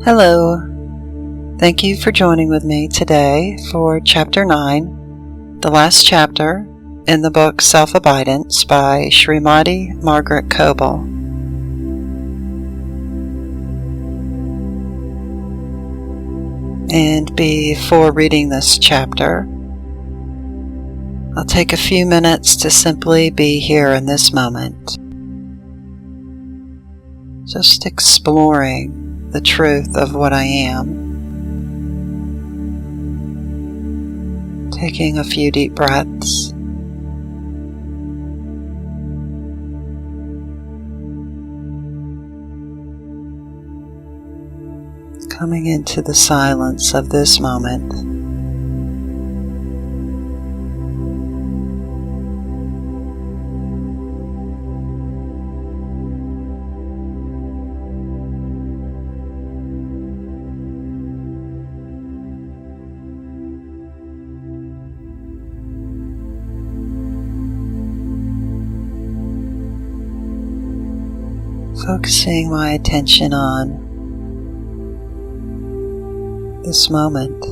Hello. Thank you for joining with me today for Chapter 9, the last chapter in the book Self Abidance by Srimati Margaret Coble. And before reading this chapter, I'll take a few minutes to simply be here in this moment, just exploring the truth of what I am. Taking a few deep breaths. Coming into the silence of this moment. Focusing my attention on this moment,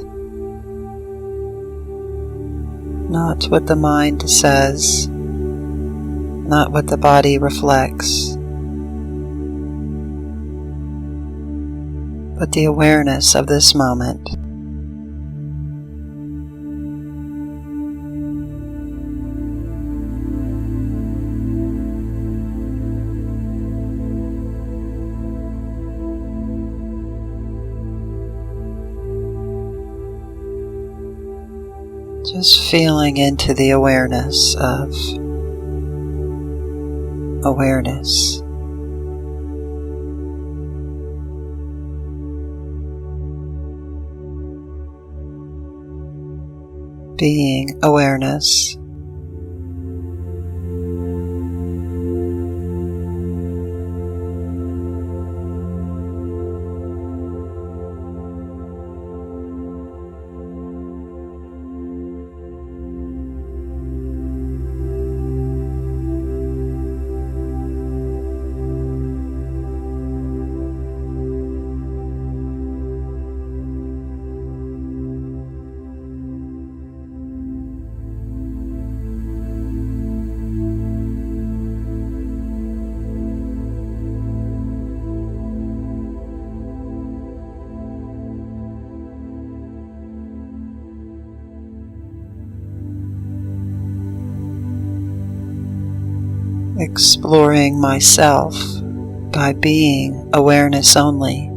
not what the mind says, not what the body reflects, but the awareness of this moment. Just feeling into the awareness of awareness. Being awareness. Exploring myself by being awareness only.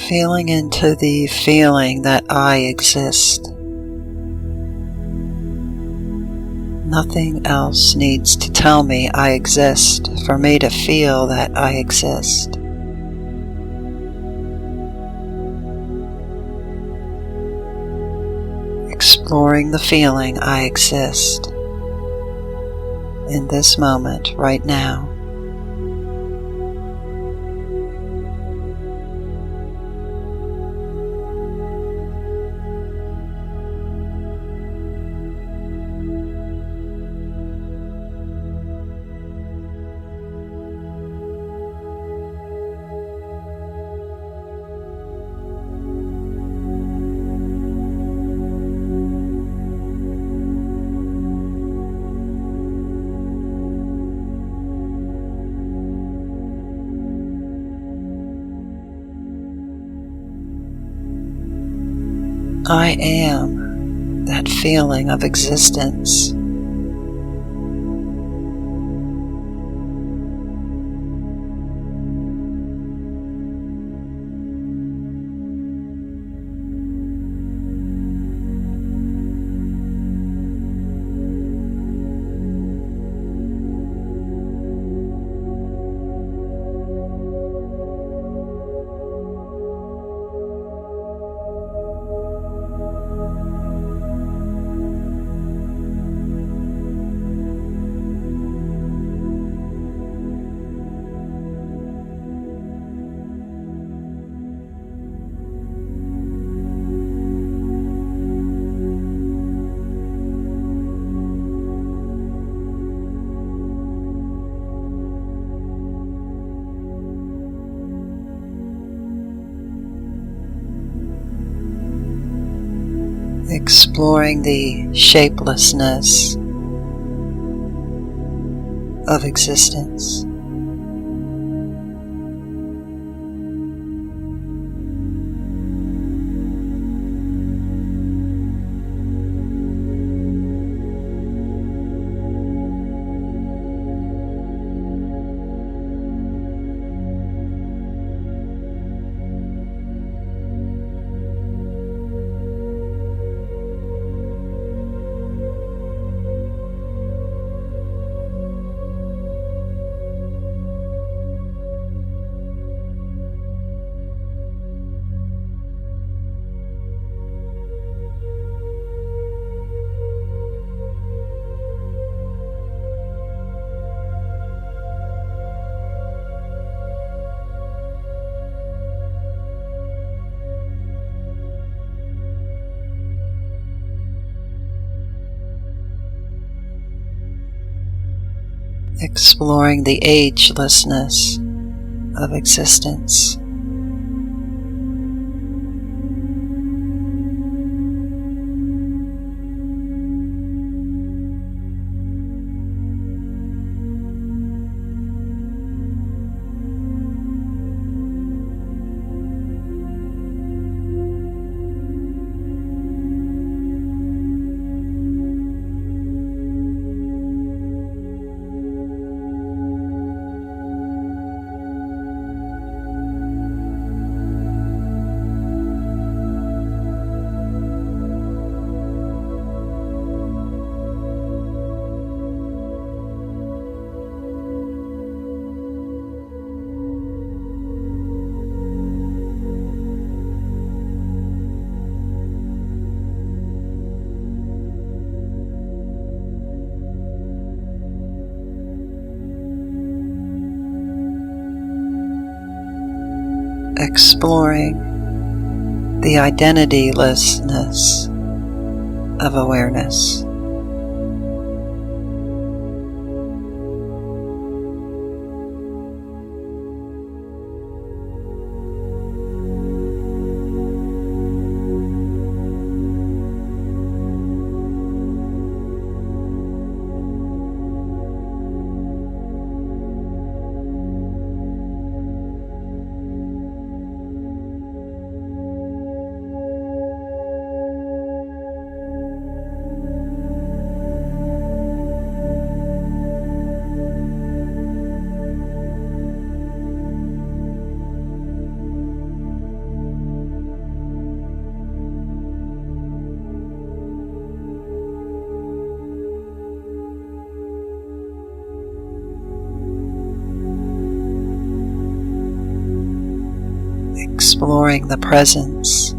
Feeling into the feeling that I exist. Nothing else needs to tell me I exist for me to feel that I exist. Exploring the feeling I exist in this moment, right now. I am that feeling of existence. exploring the shapelessness of existence. Exploring the agelessness of existence. Exploring the identitylessness of awareness. Exploring the presence.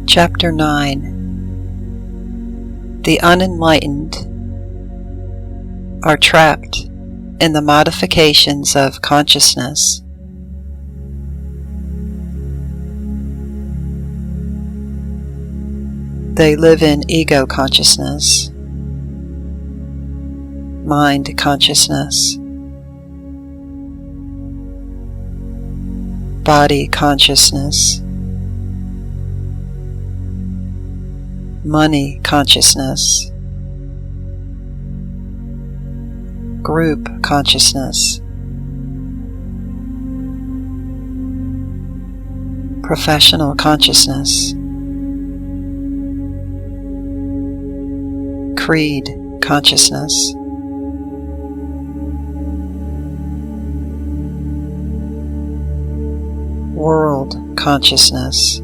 Chapter 9. The unenlightened are trapped in the modifications of consciousness. They live in ego consciousness, mind consciousness, body consciousness, money consciousness, group consciousness, professional consciousness, creed consciousness, world consciousness,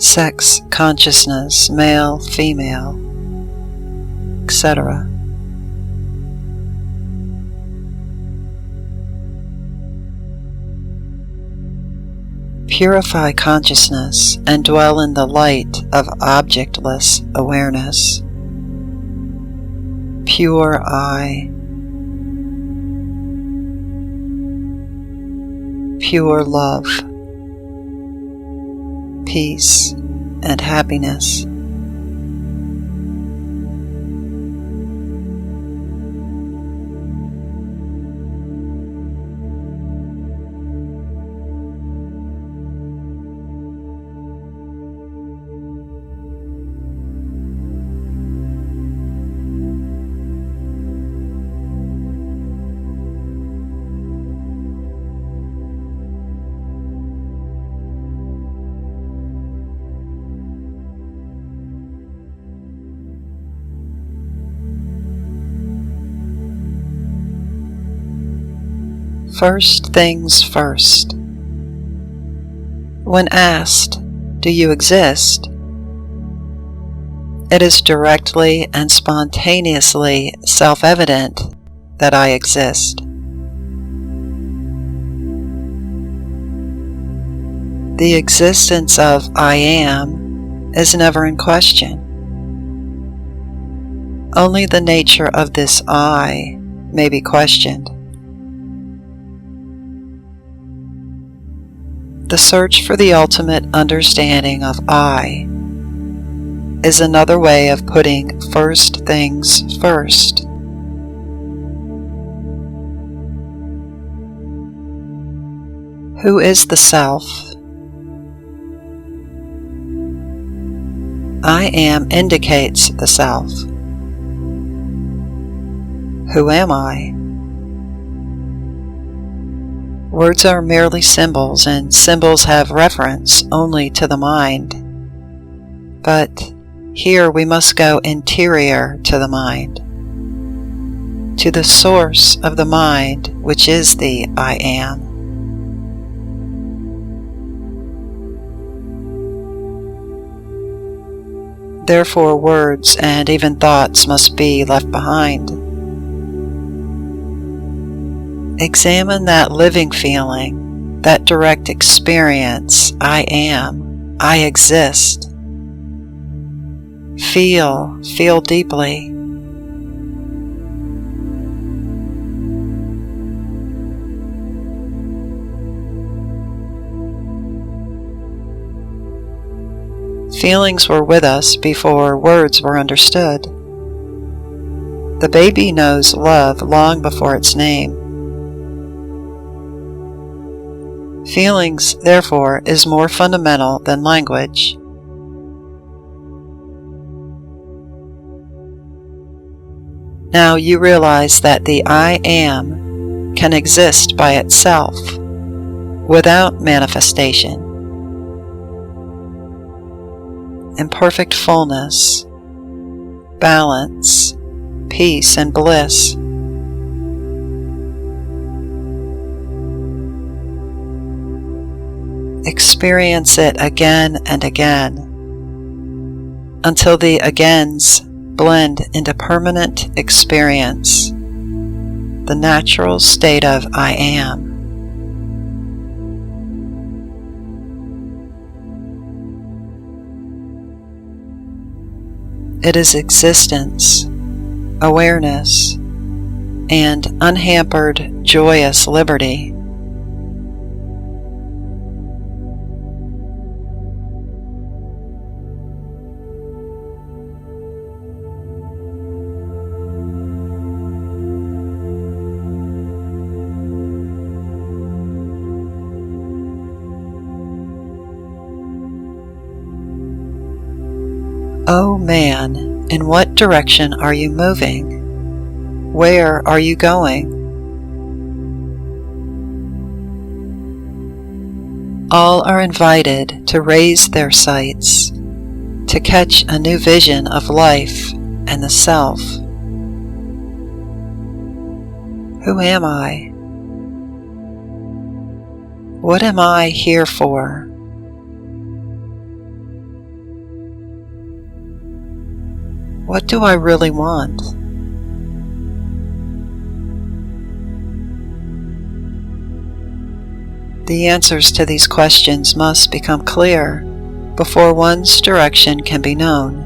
sex consciousness, male, female, etc. Purify consciousness and dwell in the light of objectless awareness. Pure I. Pure love, peace, and happiness. First things first. When asked, "Do you exist?" it is directly and spontaneously self-evident that I exist. The existence of I am is never in question. Only the nature of this I may be questioned. The search for the ultimate understanding of I is another way of putting first things first. Who is the Self? I am indicates the Self. Who am I? Words are merely symbols, and symbols have reference only to the mind. But here we must go interior to the mind, to the source of the mind, which is the I am. Therefore, words and even thoughts must be left behind. Examine that living feeling, that direct experience, I am, I exist. Feel deeply. Feelings were with us before words were understood. The baby knows love long before its name. Feelings, therefore, is more fundamental than language. Now you realize that the I am can exist by itself, without manifestation, in perfect fullness, balance, peace, and bliss. Experience it again and again, until the agains blend into permanent experience, the natural state of I am. It is existence, awareness, and unhampered, joyous liberty. Oh man, in what direction are you moving? Where are you going? All are invited to raise their sights, to catch a new vision of life and the self. Who am I? What am I here for? What do I really want? The answers to these questions must become clear before one's direction can be known.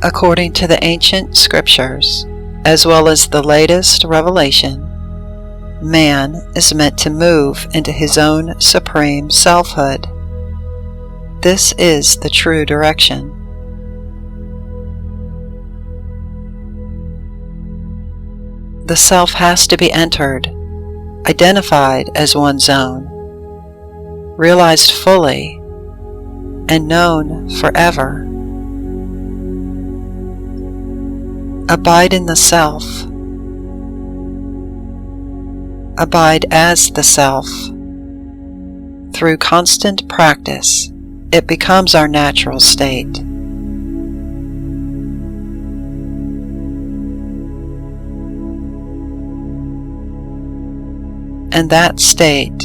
According to the ancient scriptures, as well as the latest revelation, man is meant to move into his own supreme selfhood. This is the true direction. The self has to be entered, identified as one's own, realized fully, and known forever. Abide in the self. Abide as the self. Through constant practice, it becomes our natural state. And that state,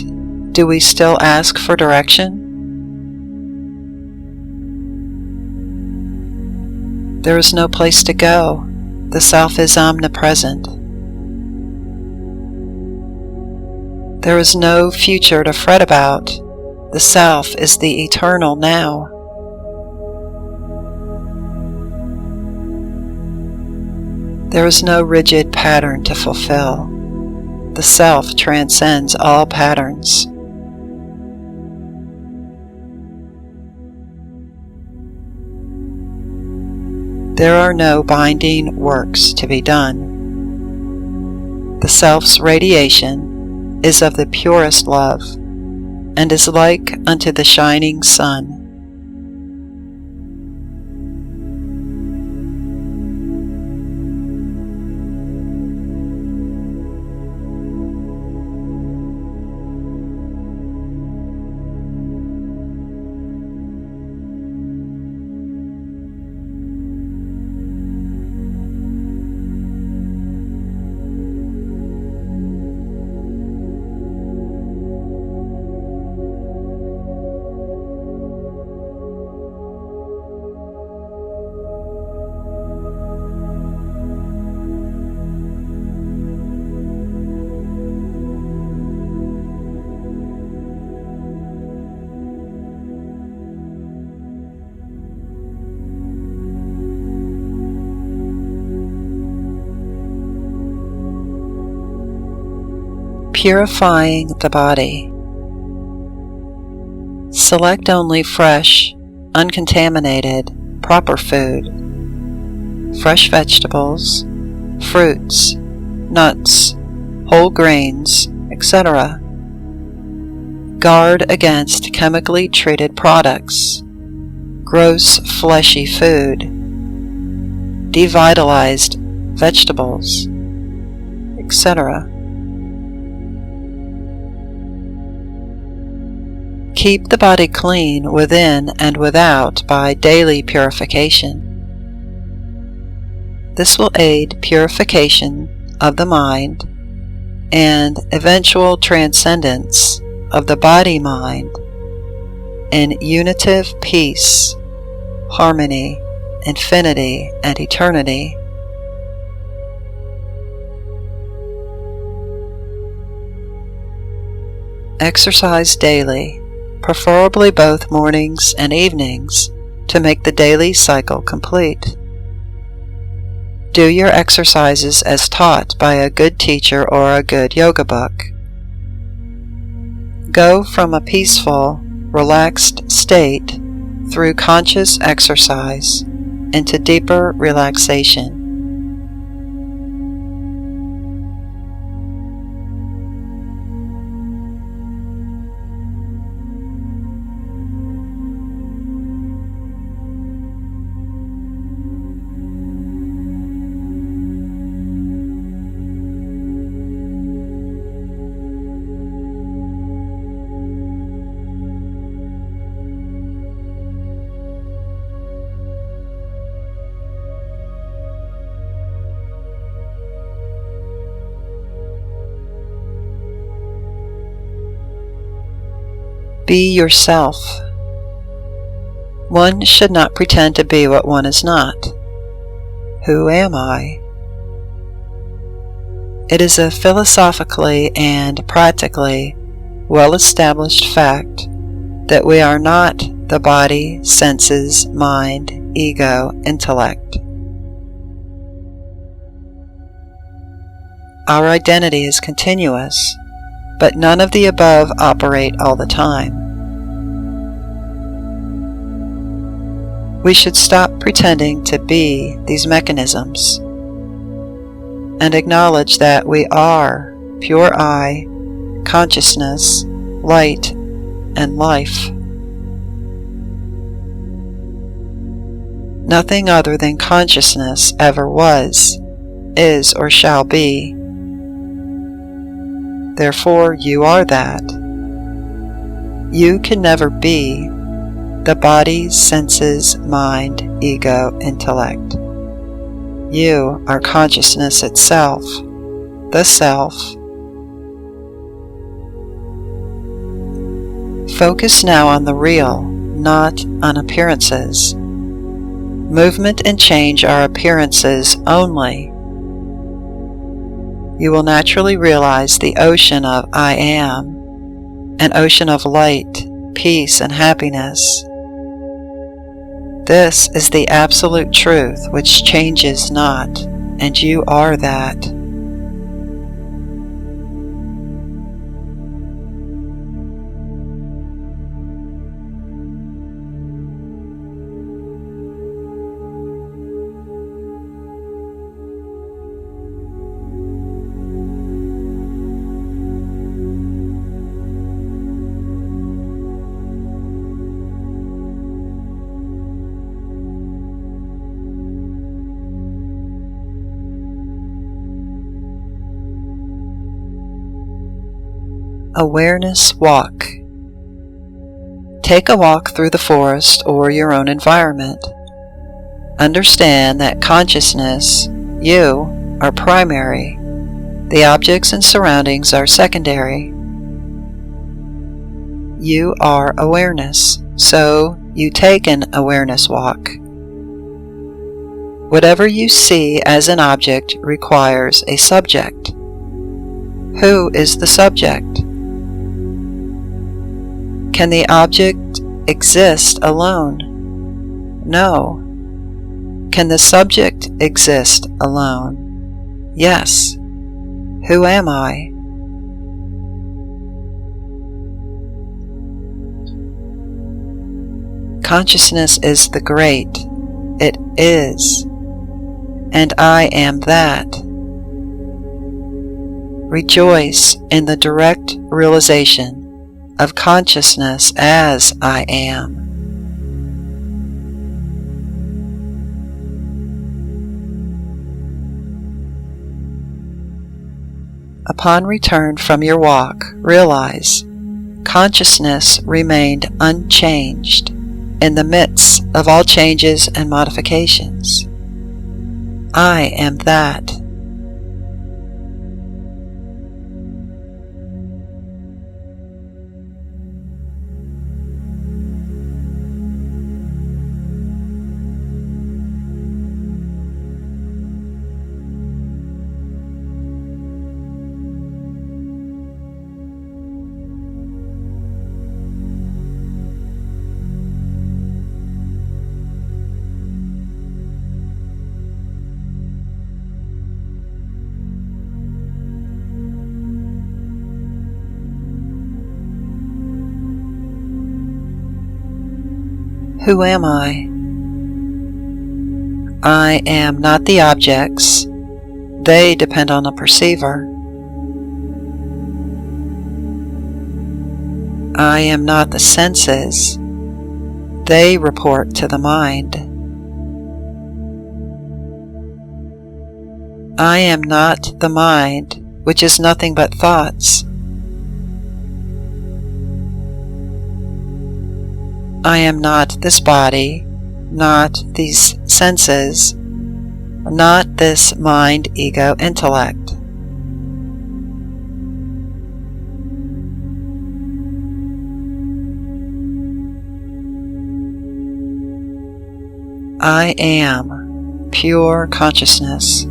do we still ask for direction? There is no place to go. The self is omnipresent. There is no future to fret about. The self is the eternal now. There is no rigid pattern to fulfill. The self transcends all patterns. There are no binding works to be done. The self's radiation is of the purest love, and is like unto the shining sun. Purifying the body. Select only fresh, uncontaminated, proper food, fresh vegetables, fruits, nuts, whole grains, etc. Guard against chemically treated products, gross fleshy food, devitalized vegetables, etc. Keep the body clean within and without by daily purification. This will aid purification of the mind and eventual transcendence of the body-mind in unitive peace, harmony, infinity, and eternity. Exercise daily, preferably both mornings and evenings, to make the daily cycle complete. Do your exercises as taught by a good teacher or a good yoga book. Go from a peaceful, relaxed state through conscious exercise into deeper relaxation. Be yourself. One should not pretend to be what one is not. Who am I? It is a philosophically and practically well-established fact that we are not the body, senses, mind, ego, intellect. Our identity is continuous, but none of the above operate all the time. We should stop pretending to be these mechanisms and acknowledge that we are pure I, consciousness, light, and life. Nothing other than consciousness ever was, is, or shall be. Therefore, you are that. You can never be the body, senses, mind, ego, intellect. You are consciousness itself, the self. Focus now on the real, not on appearances. Movement and change are appearances only. You will naturally realize the ocean of I am, an ocean of light, peace, and happiness. This is the absolute truth which changes not, and you are that. Awareness walk. Take a walk through the forest or your own environment. Understand that consciousness, you, are primary. The objects and surroundings are secondary. You are awareness, so you take an awareness walk. Whatever you see as an object requires a subject. Who is the subject? Can the object exist alone? No. Can the subject exist alone? Yes. Who am I? Consciousness is the great. It is. And I am that. Rejoice in the direct realization of consciousness as I am. Upon return from your walk, realize consciousness remained unchanged in the midst of all changes and modifications. I am that. Who am I? I am not the objects. They depend on the perceiver. I am not the senses. They report to the mind. I am not the mind, which is nothing but thoughts. I am not this body, not these senses, not this mind, ego, intellect. I am pure consciousness,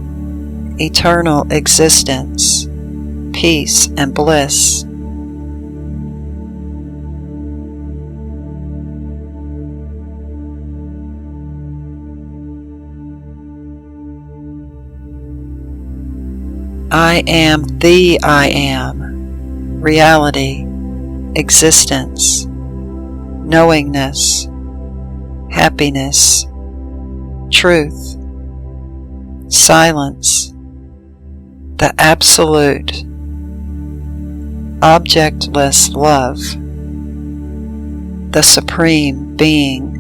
eternal existence, peace and bliss. I am the I am, reality, existence, knowingness, happiness, truth, silence, the absolute, objectless love, the supreme being.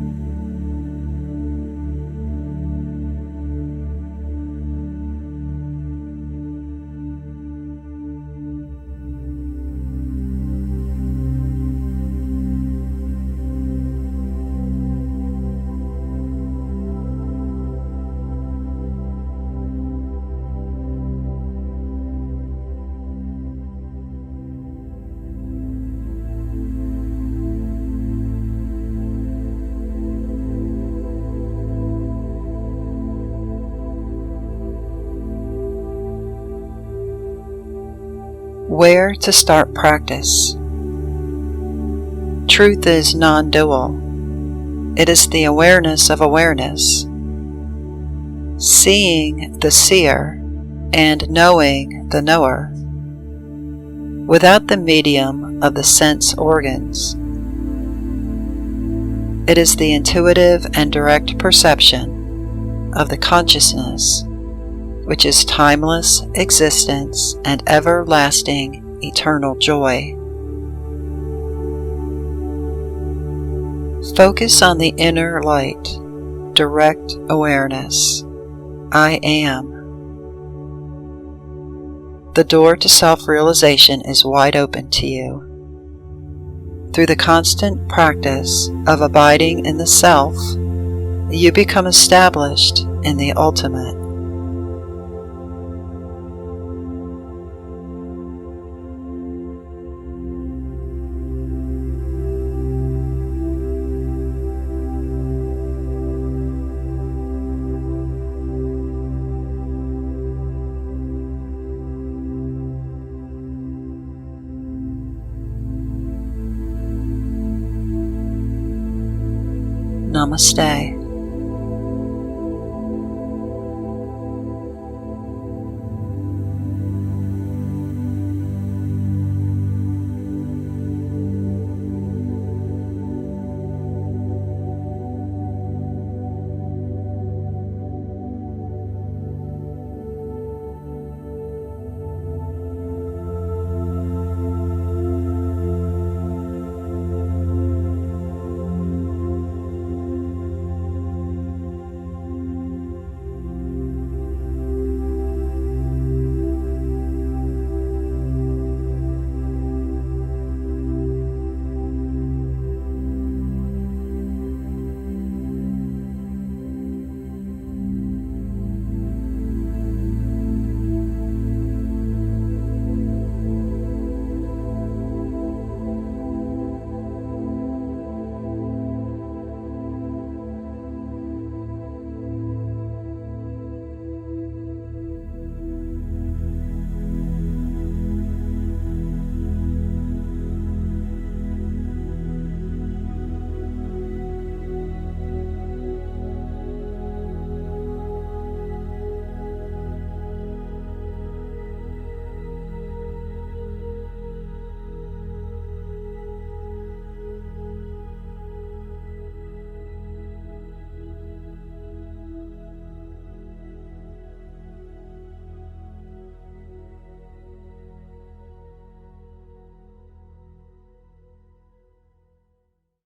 Where to start practice? Truth is non-dual. It is the awareness of awareness, seeing the seer and knowing the knower, without the medium of the sense organs. It is the intuitive and direct perception of the consciousness, which is timeless existence and everlasting eternal joy. Focus on the inner light, direct awareness. I am. The door to self-realization is wide open to you. Through the constant practice of abiding in the self, you become established in the ultimate. Namaste.